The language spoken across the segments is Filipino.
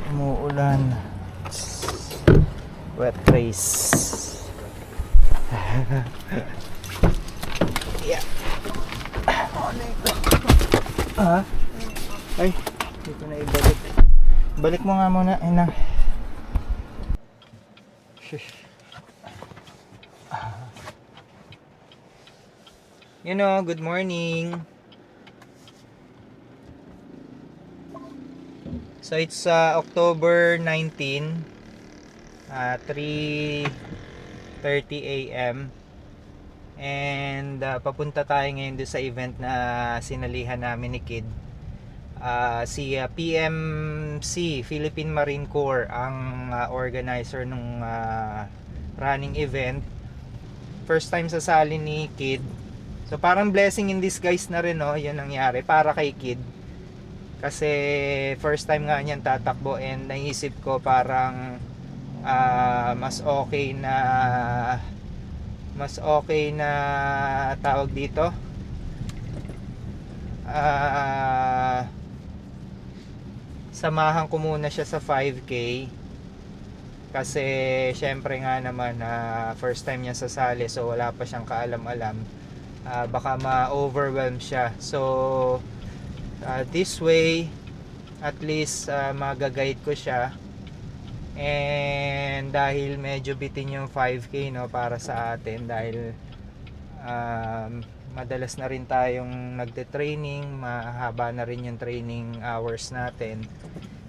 Umuulan. Wet race. Yeah. Ano ito? Ha? Ay, dito na ibalik. Balik mo nga muna, ina. Shush. You know, good morning. So it's October 19, 3:30 a.m. And papunta tayo ngayon doon sa event na sinalihan namin ni Kid. Si PMC, Philippine Marine Corps, ang organizer nung running event. First time sasali ni Kid. So parang blessing in disguise na rin, no, yun nangyari para kay Kid. Kasi first time nga niyan tatakbo, and naisip ko parang mas okay na tawag dito, samahan ko muna siya sa 5K. Kasi syempre nga naman first time niya sasali, so wala pa siyang kaalam-alam. Baka ma-overwhelm siya. So this way at least magaguide ko siya. And dahil medyo bitin yung 5K, no, para sa atin, dahil madalas na rin tayong nagte-training, mahaba na rin yung training hours natin.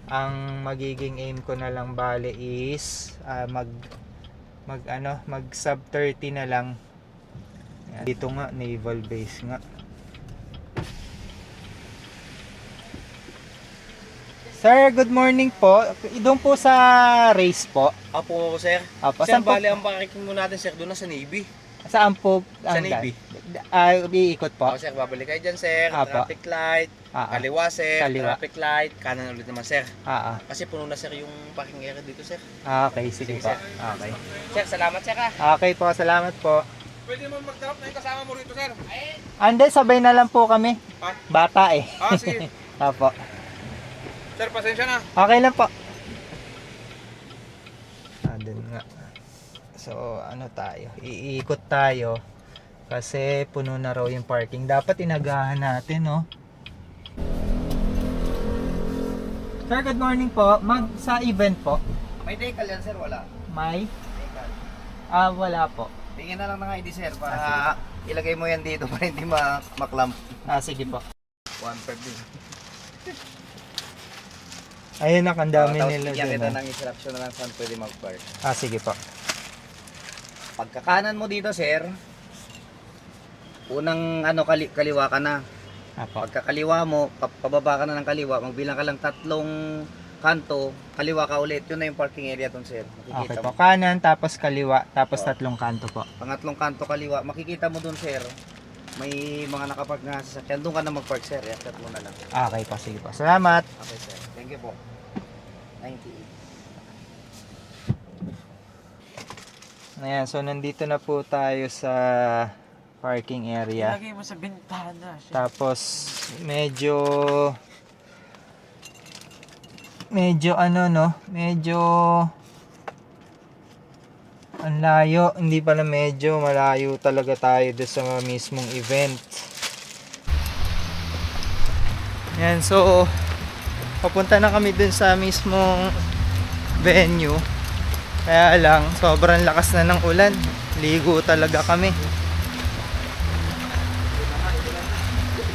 Ang magiging aim ko na lang bale is mag sub 30 na lang. Yan. Dito nga, naval base nga. Sir, good morning po. Doon po sa race po. Apo, sir. Apo, Sir, saan po? bali ang parking mo natin, sir, doon na sa Navy. Saan po? Sa Navy. Iikot po. Ako, sir, babalik kayo dyan, sir. Apo. Traffic light. Kaliwa, sir. Kaliwa. Traffic light. Kanan ulit naman, sir. Kasi Kasi puno na, sir, yung parking area dito, sir. okay, sige Sige, po. sir. Okay. Sir, salamat, sir, ha. Okay po, salamat po. Pwede naman mag-drop na yung kasama mo rito, sir. Ande, sabay na lang po kami. Ha? Bata eh. Sige. Apo. Sir, pasensya na. Okay lang po. Doon nga. So, ano tayo? Iikot tayo. Kasi puno na raw yung parking. Dapat inagahan natin, no? Sir, good morning po. Sa event po. May decal yan, sir, wala. May? Decal. Wala po. Tingin na lang ng ID, sir, para ilagay mo yan dito para hindi maklamp. Sige po. 1/3 din. Ayun na, ang dami Tapos nila bigyan kita dun. ng instruction na lang saan pwede mag-park. Sige po. Pagkakanan mo dito, sir, unang kaliwa ka na. Apo. Pagkakaliwa mo, pababa ka na ng kaliwa, magbilang ka lang 3 kanto, kaliwa ka ulit. Yun na yung parking area doon, sir. Okay Makikita po. mo. Kanan, tapos kaliwa, tapos Oo. 3 kanto po. Pangatlong kanto kaliwa, makikita mo doon, sir. May mga nakapark na sasakyan. Doon ka na mag-park, sir. Yakat mo na lang. Okay po, sige po. Salamat. Okay, sir. Thank you po. 98. Ayan, so nandito na po tayo sa parking area. Ilagay mo sa bintana. Tapos medyo medyo ang layo, hindi pala, medyo malayo talaga tayo doon sa mismong event. Yan, so papunta na kami doon sa mismong venue. Kaya lang, sobrang lakas na ng ulan. Ligo talaga kami.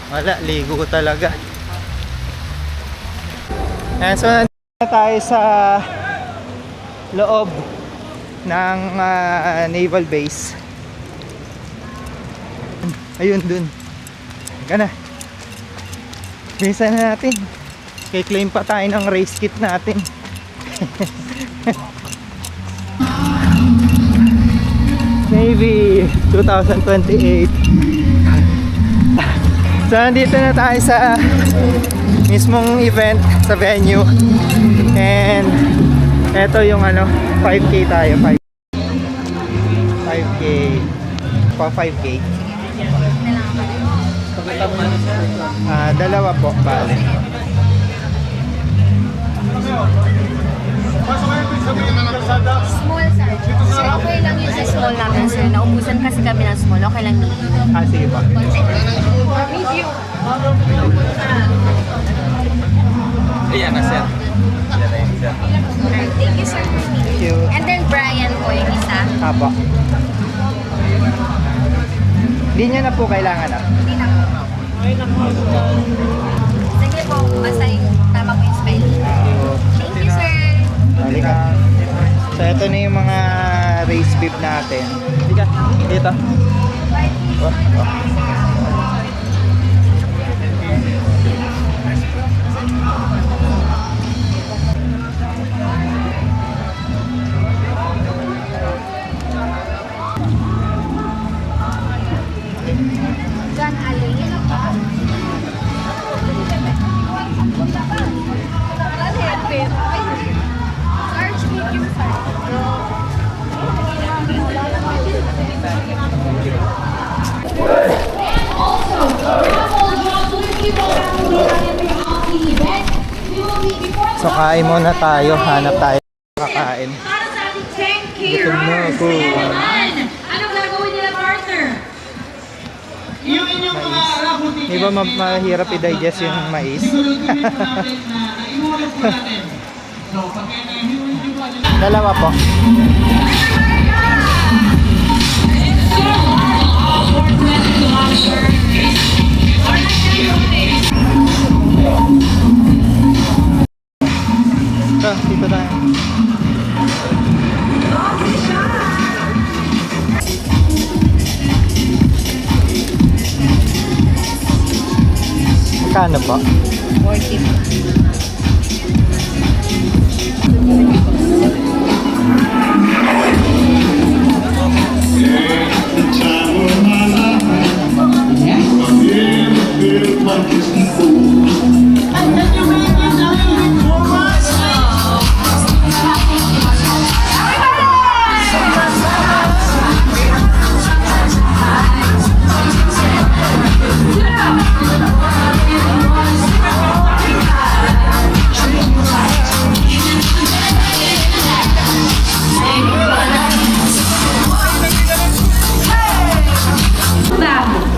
Wala, ligo talaga. Ayan, so nandito na tayo sa loob ng naval base. Ayun dun. Gana. Bilisan na natin. Kay-claim pa tayo ng race kit natin. Navy 2028. So nandito na tayo sa mismong event, sa venue. And eto yung 5K tayo, 5K. Pa 5K. Dalawa po, bale. Small, sir. Sir, okay lang yun sa small namin, sir. Naubusan kasi kami ng small. Okay lang yun. Ah, sige po. Medium. Ayan na, sir. Alright, thank you, sir. Thank you. And then Brian po yung isa. Apo. Hindi nyo na po kailangan ah. Hindi na po. Sige po, basta yung tama po yung spelling. Thank you, sir. Halika. So, ito na yung mga race beef natin. Halika, dito. Oh, oh. John Allen. Large medium size. So, kain muna tayo. Hanap tayo kakain. Para sa ating 10K Gutom na runners ako. and run. Anong gagawin nila, partner? Yung inyong mga raffle Di ba mahirap i-digest yung mais? siguro po natin na inuulit po natin. So, pag hinuhuli po natin Dalawa po. Ito, dito tayo. Magkano po? 40.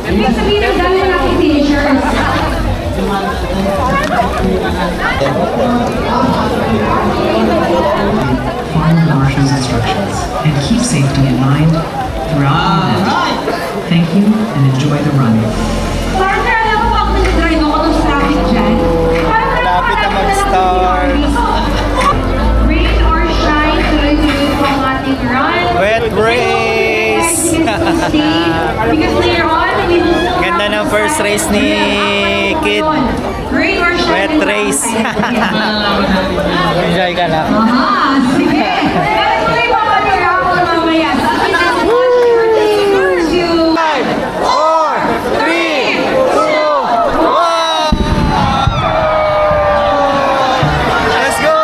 Ibig sabihin ng dami ng aking t-shirts. Follow Marshall's instructions and keep safety in mind throughout the event. Thank you and enjoy the run. Partner, alam mo bakit nag-drive ako ng traffic dyan? Malapit na mag-start. Rain or shine, tuloy-tuloy po ang ating run. Wet race! Because later on, we will still Ganda have ng to first start race ni Kid. Rain or shine. Wet race. Enjoy ka lang. Aha, sige. Tuloy po ang ating raffle mamaya. Sa akin na si First you. 4, 3, 2, 1! Let's go!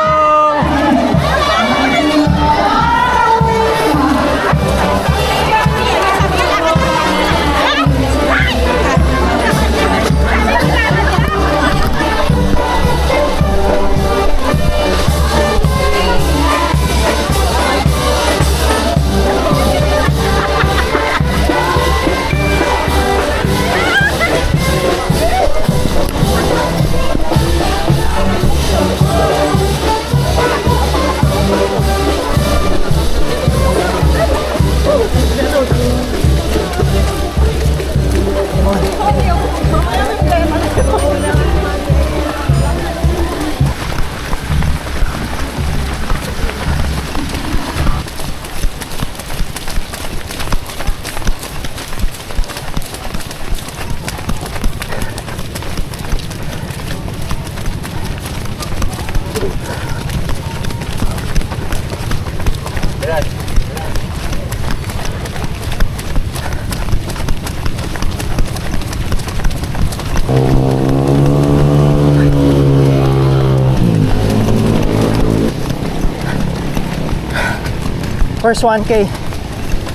First 1K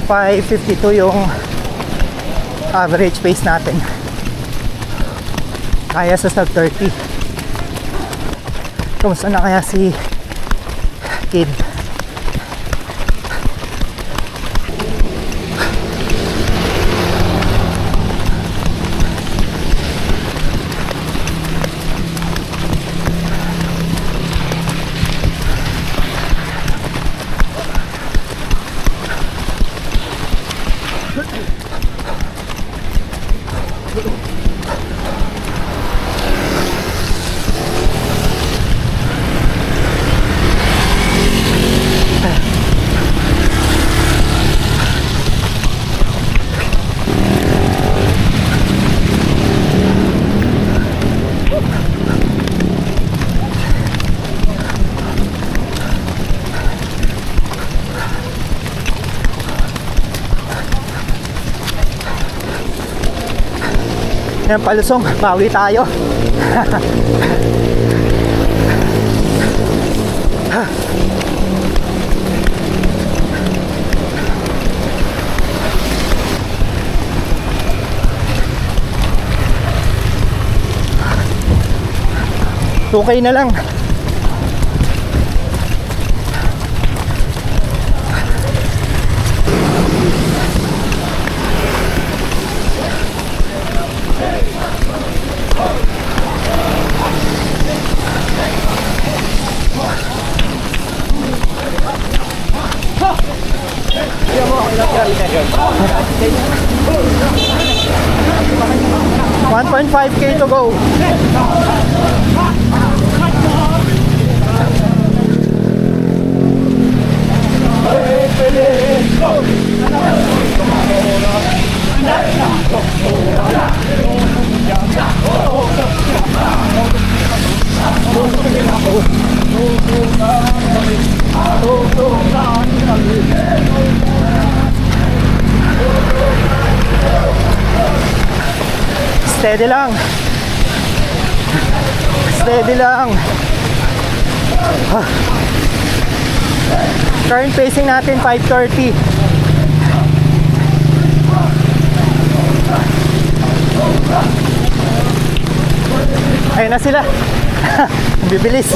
5:52 yung average pace natin. Kaya sa sub 30. Kamusta na kaya si Kid? Yan, palusong, bawi tayo. Okay na lang. $1.5K to go. Steady lang. Steady lang. Current pacing natin 5:30. Ayun na sila. Bibilis.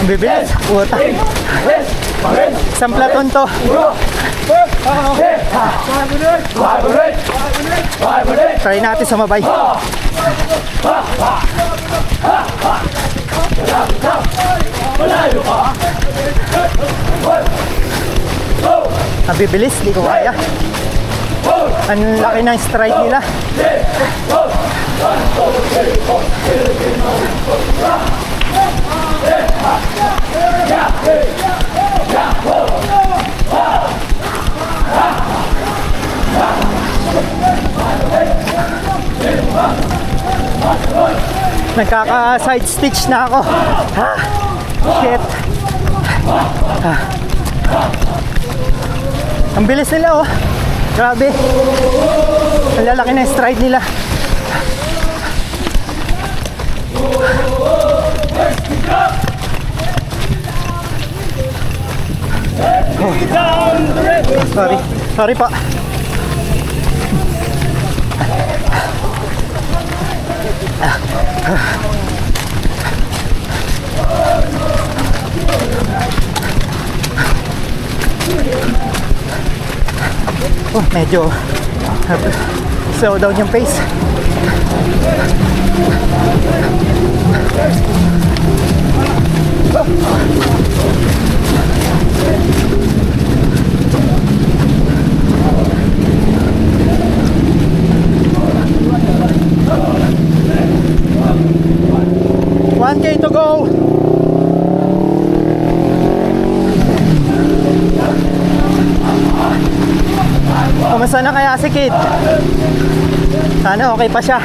Ang bibilis. Puta. Isang platon to. Try natin sa mabay. Ang bibilis, di ko kaya. Ang laki ng stride nila. Nagkaka-side stitch na ako. Ha? Shit. Ang bilis nila, oh. Grabe. Ang lalaki na stride nila. Oh. Sorry pa. Oh, medyo slow down yung pace. $1K to go. Kamusta na kaya si Kid? Sana okay pa siya.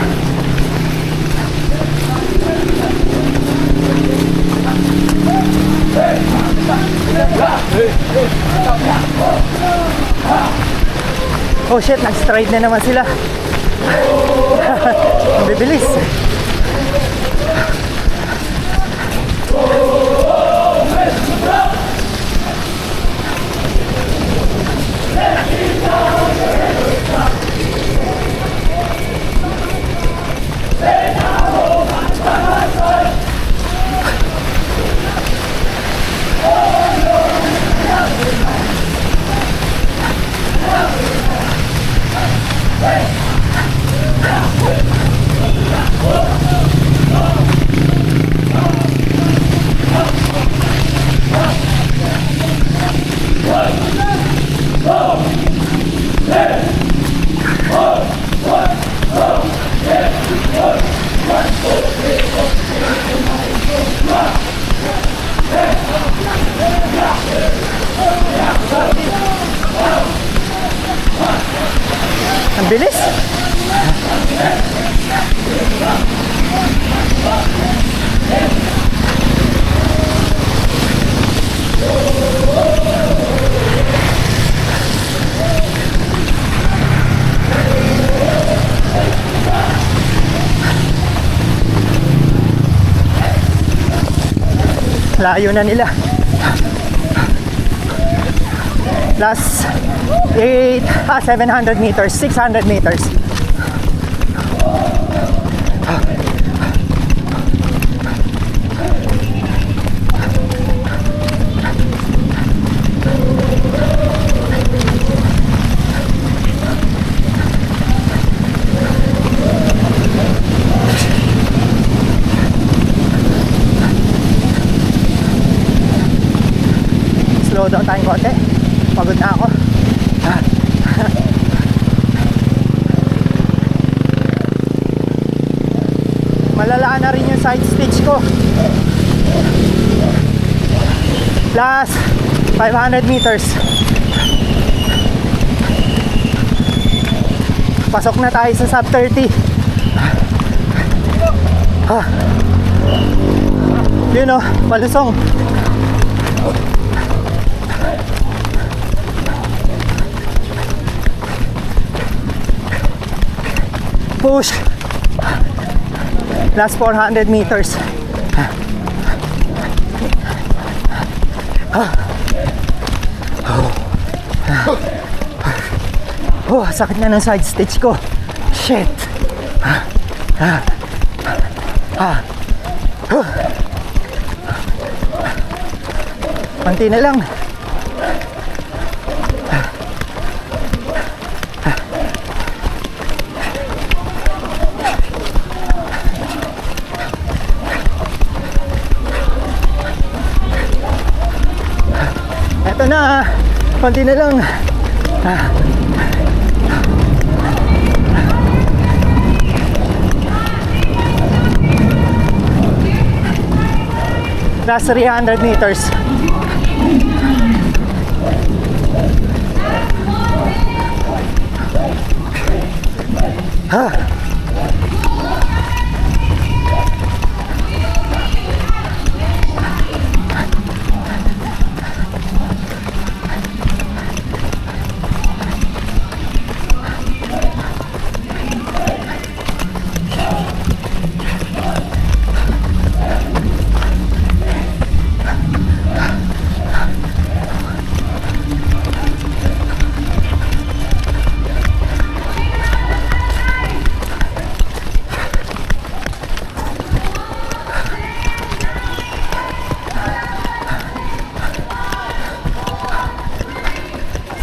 Oh shit, nag-stride na naman sila. Ang bibilis. Ang bilis. Layo na nila. Last 700 meters, 600 meters. Slow down tayong konti. Pagod na ako. Malalaan na rin yung side stitch ko. Last 500 meters. Pasok na tayo sa sub 30. Yun o, palusong. Push. Last 400 meters. Oh, sakit na ng side stitch ko. Shit. Konti na lang. Eto na, konti na lang. Last 300 meters.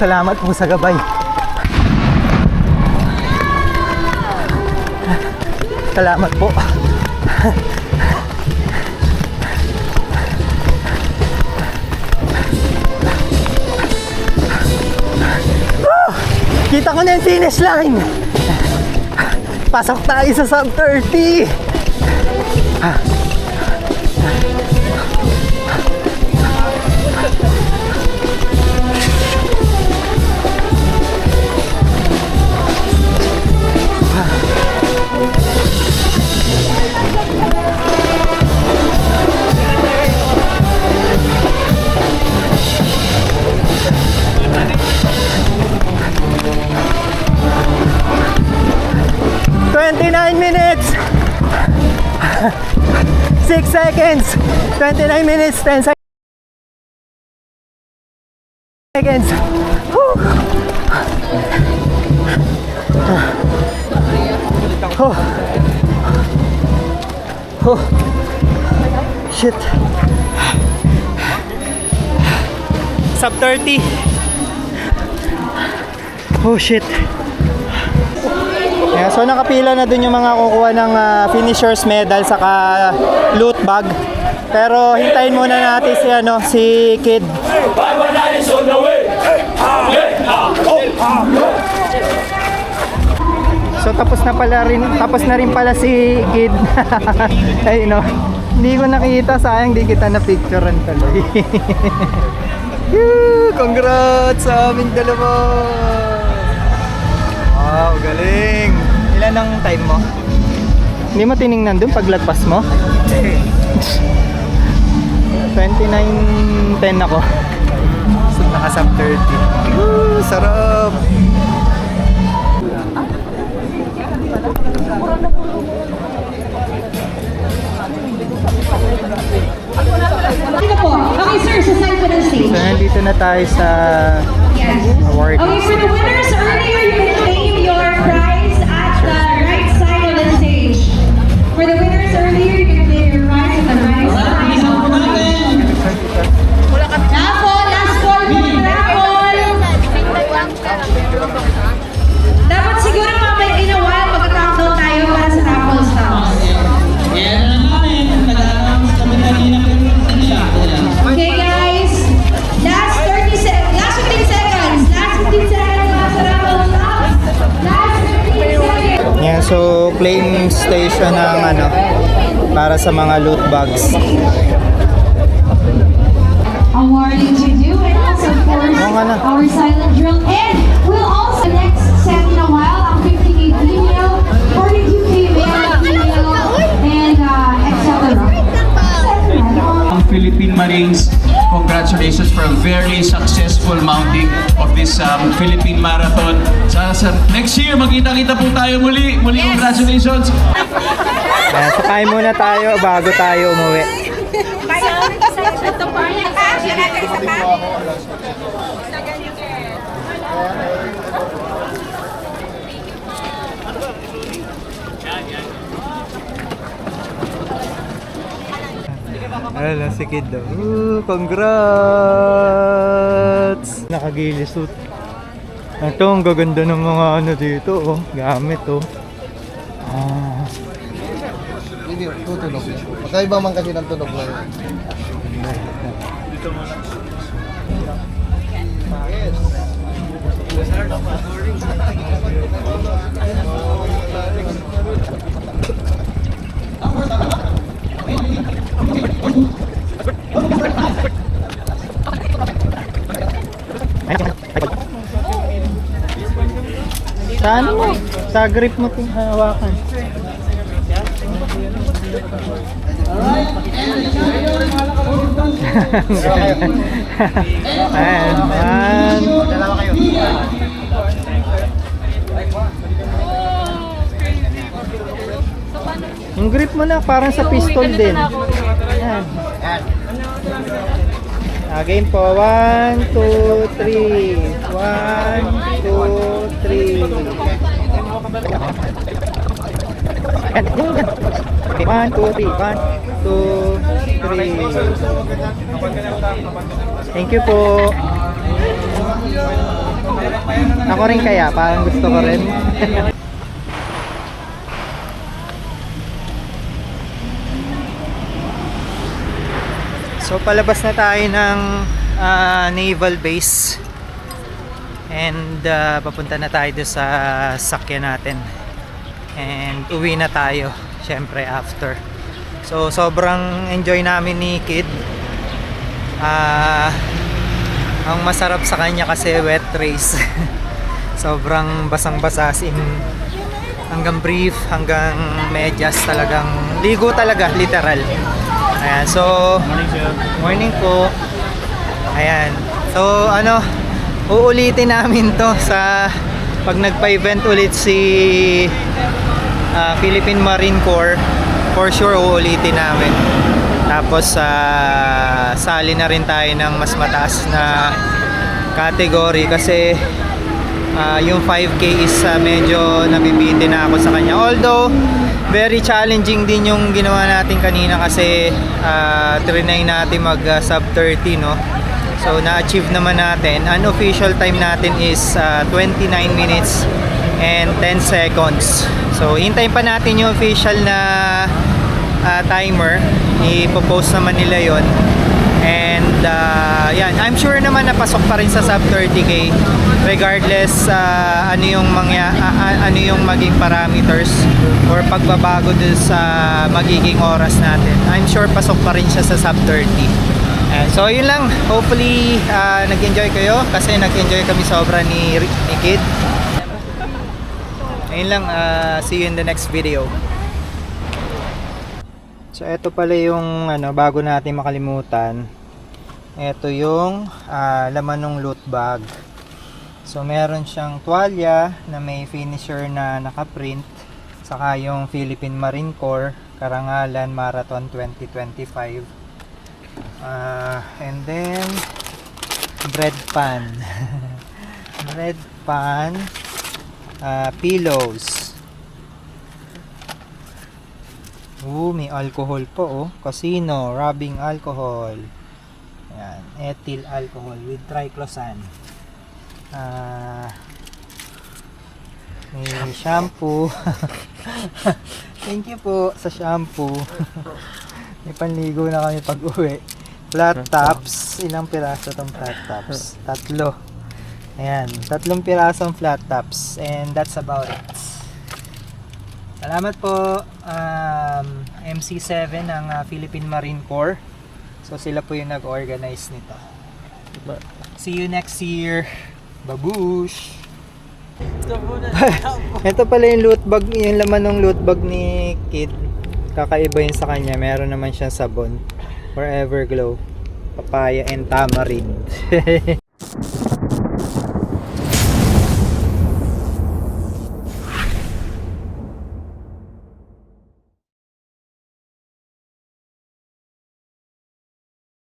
Salamat po sa gabay. Salamat po. Kita ko na yung finish line. Pasok tayo sa sub 30. Minutes 6 seconds 29 minutes 10 seconds. Whew. Oh. Oh. Shit. Sub 30. Oh shit. Yeah, so nakapila na dun yung mga kukuha ng finisher's medal saka loot bag. Pero hintayin muna natin si Kid. So tapos na rin pala si Kid. Ay no. Hindi ko nakita, sayang di kita na picturean tuloy. Congrats sa aming dalawa. Wow, galing. Ilan ang time mo? Hindi mo tiningnan dun paglagpas mo? 29.10 ako. So, naka-sub 30. Woo, sarap! Sino po? Okay, sir, sa side po ng stage. So, nandito na tayo sa Yes. award. Okay, for the winners earlier, you can claim your prize at the right side of the stage. For the winners earlier, you can claim your prize at the right side of the stage. Last call po, raffle. Dapat siguro mamaya in a while, mag-countdown tayo para sa raffle stops. Okay guys, last 15 seconds, last 15 seconds para sa raffle stops. Last 15 seconds. Yeah, so claim station ng ano para sa mga loot bags. Awarding to you and also of course Oo nga na. our silent drill. And we'll also next set in a while ang 50K female, 42K male, and etc. Ang Philippine Marines, congratulations for a very successful mounting of this Philippine Marathon. Sa next year, magkita-kita po tayo muli. Congratulations! Sakay muna tayo bago tayo umuwi. Ayun si Kid daw. Congrats! Nakagilisot. Ito, ang gaganda ng mga ano dito, oh. Gamit, oh. Ah. Hindi, tutunog. Magkaiba man kasi ng tunog na yun. Sa ano mo? Sa grip mo itong hawakan. Ayan, man. Dalawa kayo. Yung grip mo na, parang sa pistol din. Ayan. Again po, 1, 2, 3. 1, 2, 3. Ayan, ayan. Okay, 1, 2, 3. 1, 2, 3. Thank you po. Ako rin kaya, parang gusto ko rin. So palabas na tayo ng naval base and papunta na tayo doon sa sakyan natin and uwi na tayo syempre after. So sobrang enjoy namin ni Kid. Ang masarap sa kanya kasi wet race. Sobrang basang-basa as in hanggang brief, hanggang medyas, talagang ligo talaga, literal. Ayan, so morning po. Ayan. So ano, uulitin namin to sa pag nagpa-event ulit si Philippine Marine Corps. For sure uulitin namin. Tapos sali na rin tayo ng mas mataas na category kasi yung 5K is medyo nabibitin na ako sa kanya. Although very challenging din yung ginawa natin kanina kasi trinay natin mag sub 30, no? So na-achieve naman natin. Unofficial time natin is 29 minutes and 10 seconds. So hintayin pa natin yung official na timer. Ipopost naman nila yon. And yan, I'm sure naman napasok pa rin sa sub 30K regardless ano yung maging parameters or pagbabago dun sa magiging oras natin. I'm sure pasok pa rin siya sa sub 30. So yun lang, hopefully nag-enjoy kayo kasi nag-enjoy kami sobra ni Kid. Ayun lang, see you in the next video. So ito pala yung bago natin makalimutan. Ito yung laman ng loot bag. So meron siyang tuwalya na may finisher na nakaprint, saka yung Philippine Marine Corps Karangalan Marathon 2025. And then bread pan. Bread pan, pillows. May alcohol po, oh. Casino, rubbing alcohol. Ayan, ethyl alcohol with triclosan. May shampoo. Thank you po sa shampoo. May panligo na kami pag uwi. Flat tops. Ilang piraso tong flat tops? 3. Ayan, 3 pirasong flat tops. And that's about it. Salamat po, MC7 ng Philippine Marine Corps. So sila po yung nag-organize nito. See you next year. Babush! Ito pala yung loot bag, yung laman ng loot bag ni Kid. Kakaiba yun sa kanya. Meron naman siyang sabon. Forever Glow, papaya and tamarind.